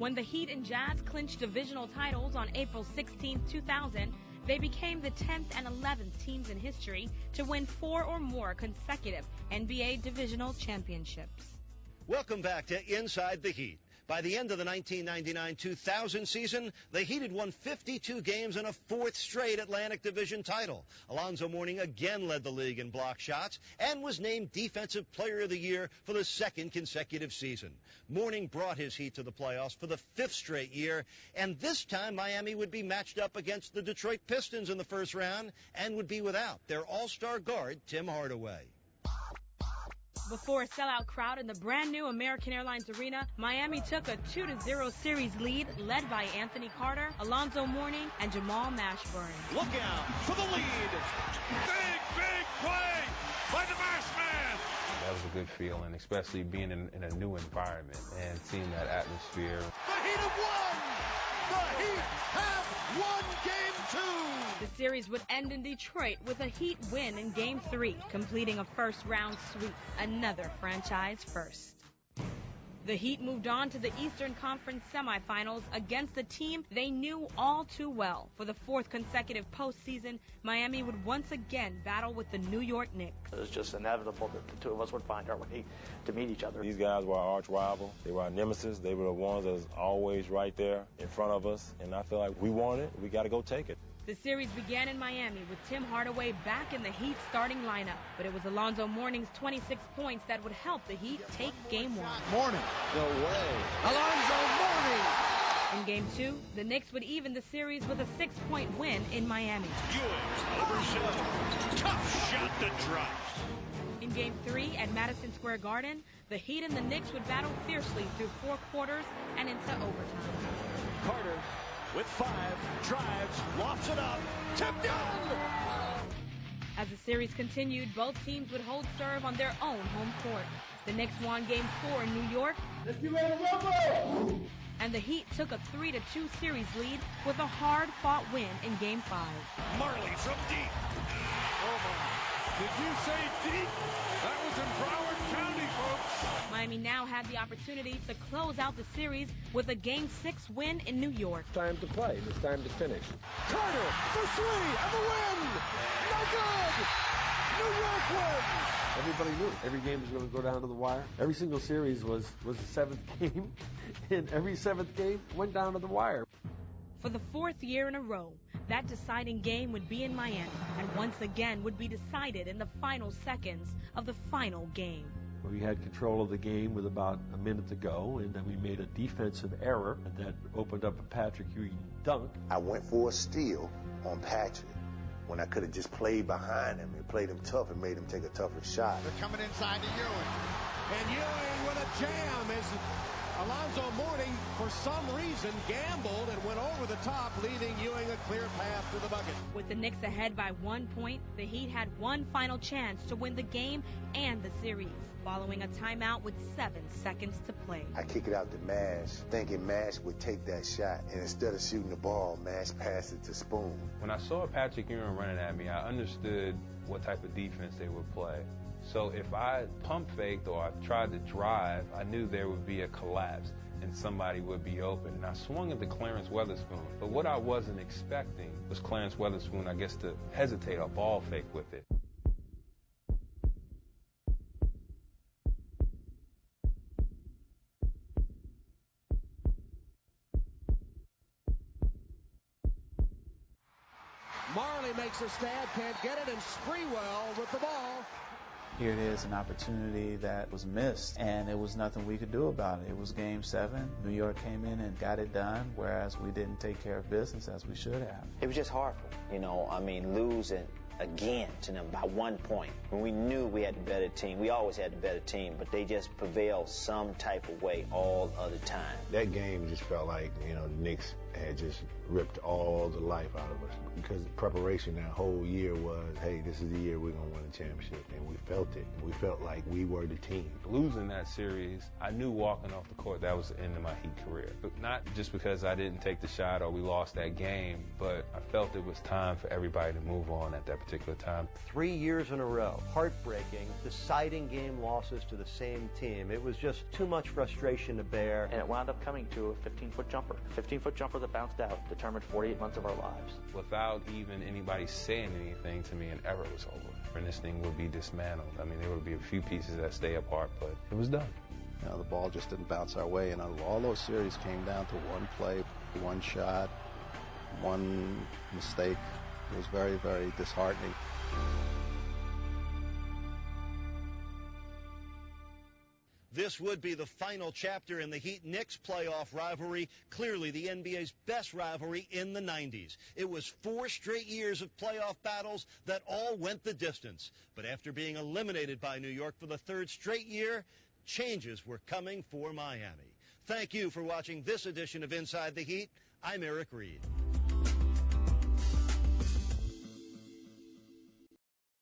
When the Heat and Jazz clinched divisional titles on April 16, 2000, they became the 10th and 11th teams in history to win 4 or more consecutive NBA divisional championships. Welcome back to Inside the Heat. By the end of the 1999-2000 season, the Heat had won 52 games and a 4th straight Atlantic Division title. Alonzo Mourning again led the league in block shots and was named Defensive Player of the Year for the 2nd consecutive season. Mourning brought his Heat to the playoffs for the 5th straight year, and this time Miami would be matched up against the Detroit Pistons in the first round and would be without their all-star guard, Tim Hardaway. Before a sellout crowd in the brand-new American Airlines Arena, Miami took a 2-0 series lead led by Anthony Carter, Alonzo Mourning, and Jamal Mashburn. Look out for the lead. Big play by the Mashman. That was a good feeling, especially being in a new environment and seeing that atmosphere. The Heat have won! The Heat have won Game 2! The series would end in Detroit with a Heat win in Game 3, completing a first-round sweep, another franchise first. The Heat moved on to the Eastern Conference semifinals against a team they knew all too well. For the 4th consecutive postseason, Miami would once again battle with the New York Knicks. It was just inevitable that the two of us would find our way to meet each other. These guys were our arch rival. They were our nemesis. They were the ones that was always right there in front of us. And I feel like we want it. We got to go take it. The series began in Miami with Tim Hardaway back in the Heat starting lineup. But it was Alonzo Mourning's 26 points that would help the Heat take Game 1. Mourning. No way. Alonzo Mourning. In Game 2, the Knicks would even the series with a 6-point win in Miami. Ewing's overshot. Tough shot that drops. In Game 3 at Madison Square Garden, the Heat and the Knicks would battle fiercely through 4 quarters and into overtime. Carter with 5, drives, lofts it up, tipped in! As the series continued, both teams would hold serve on their own home court. The Knicks won Game 4 in New York. Let's get ready to rumble! And the Heat took a 3-2 series lead with a hard-fought win in Game 5. Marley from deep. Oh my. Did you say deep? That was in Broward County, folks. Miami now had the opportunity to close out the series with a Game 6 win in New York. Time to play. It's time to finish. Carter for 3 and the win. No good. New York wins. Everybody knew every game was going to go down to the wire. Every single series was the 7th game, and every 7th game went down to the wire. For the 4th year in a row, that deciding game would be in Miami, and once again would be decided in the final seconds of the final game. We had control of the game with about a minute to go, and then we made a defensive error that opened up a Patrick Ewing dunk. I went for a steal on Patrick when I could have just played behind him and played him tough and made him take a tougher shot. They're coming inside to Ewing. And Ewing with a jam as Alonzo Mourning, for some reason, gambled and went over the top, leaving Ewing a clear path to the bucket. With the Knicks ahead by 1 point, the Heat had one final chance to win the game and the series, following a timeout with 7 seconds to play. I kick it out to Mash, thinking Mash would take that shot, and instead of shooting the ball, Mash passed it to Spoon. When I saw Patrick Ewing running at me, I understood what type of defense they would play. So if I pump faked or I tried to drive, I knew there would be a collapse and somebody would be open. And I swung at the Clarence Weatherspoon. But what I wasn't expecting was Clarence Weatherspoon, I guess, to hesitate or ball fake with it. Marley makes a stab, can't get it, and Sprewell with the ball. Here it is, an opportunity that was missed, and it was nothing we could do about it. It was Game 7. New York came in and got it done, whereas we didn't take care of business as we should have. It was just horrible, losing again to them by 1 point. When we knew we had the better team, we always had the better team, but they just prevailed some type of way all other time. That game just felt like, the Knicks had just ripped all the life out of us. Because preparation that whole year was, hey, this is the year we're going to win a championship. And we felt it. We felt like we were the team. Losing that series, I knew walking off the court that was the end of my Heat career. But not just because I didn't take the shot or we lost that game, but I felt it was time for everybody to move on at that particular time. 3 years in a row, heartbreaking, deciding game losses to the same team. It was just too much frustration to bear. And it wound up coming to a 15-foot jumper. A 15-foot jumper that bounced out determined 48 months of our lives. Without even anybody saying anything to me, an era was over. And this thing would be dismantled. I mean, there would be a few pieces that stay apart, but it was done. You know, the ball just didn't bounce our way, and all those series came down to one play, one shot, one mistake. It was very, very disheartening. This would be the final chapter in the Heat-Knicks playoff rivalry, clearly the NBA's best rivalry in the 90s. It was 4 straight years of playoff battles that all went the distance. But after being eliminated by New York for the 3rd straight year, changes were coming for Miami. Thank you for watching this edition of Inside the Heat. I'm Eric Reed.